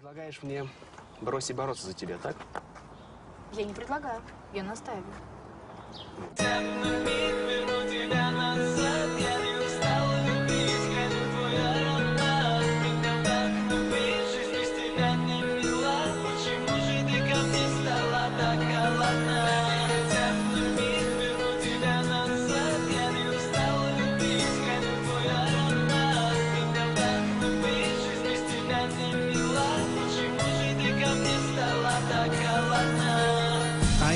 предлагаешь мне бросить бороться за тебя, так? Я не предлагаю, я настаиваю.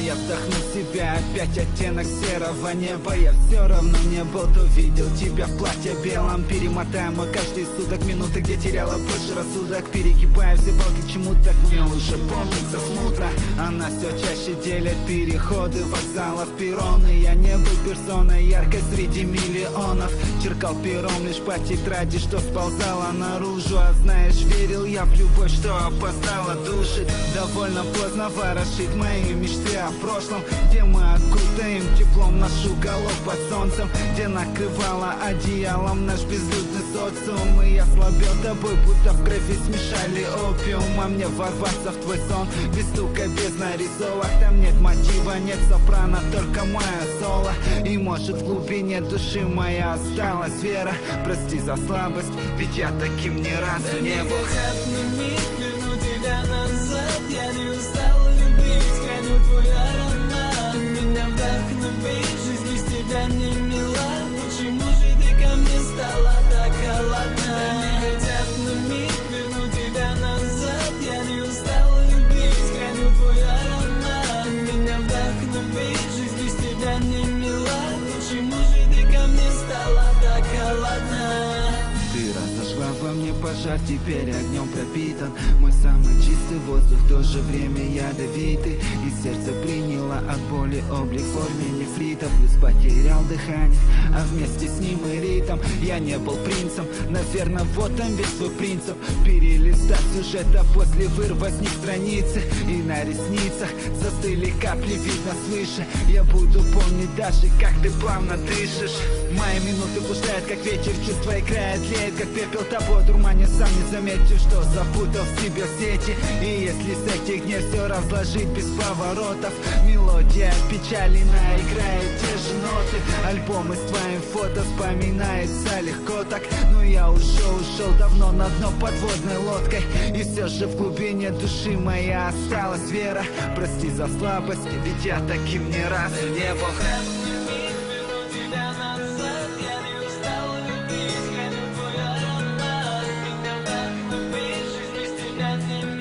Я вдохну в себя опять оттенок серого неба. Я все равно не был, то видел тебя в платье белом. Перемотаем мы каждый суток минуты, где теряла больше рассудок. Перегибая все балки, к чему так мне уже помнится смутно. Она все чаще делит переходы вокзалов, перроны. Я не был персоной яркой среди миллионов. Черкал пером лишь по тетради, что сползала наружу. А знаешь, верил я в любовь, что опоздала, душит. Довольно поздно ворошит мои мечты о прошлом, где мы окутаем теплом наш уголок под солнцем, где накрывала одеялом наш безлюдный социум. И я слабел тобой, будто в крови смешали опиум. А мне ворваться в твой сон без стука, без нарисовок. Там нет мотива, нет сопрано, только моя соло. И может в глубине души моя осталась вера. Прости за слабость, ведь я таким ни разу не был. Верну тебя назад, я не устал любить, храню твой аромат. Меня вдохновить, жизнь без тебя не мила. Почему же ты ко мне стала так холодна? Они хотят на миг, верну тебя назад, я не устал любить, храню твой аромат. Меня вдохновить, жизнь без тебя не мила. Почему же ты ко мне стала так холодна? Ты разожгла во мне пожар, теперь огнем пропитан. Мой самый чистый воздух, в то же время ядовитый. И сердце приняло от боли облик в форме нефрита. Плюс потерял дыхание, а вместе с ним и ритм. Я не был принцем, наверное, вот там весь свой принцип. Перелистать сюжет, а после вырвать не страницы. И на ресницах застыли капли, видно свыше. Я буду помнить даже, как ты плавно дышишь. Мои минуты пускают, как ветер, чувства играет, тлеет, как пепел тобой дурмане. Сам не заметил, что запутал в себе сети. И если с этих дней все разложить без поворотов, мелодия печалина играет те же ноты. Альбомы с твоим фото вспоминается легко так. Но я ушел давно на дно подводной лодкой. И все же в глубине души моя осталась вера. Прости за слабость, ведь я таким ни разу не был. Жизнь без тебя не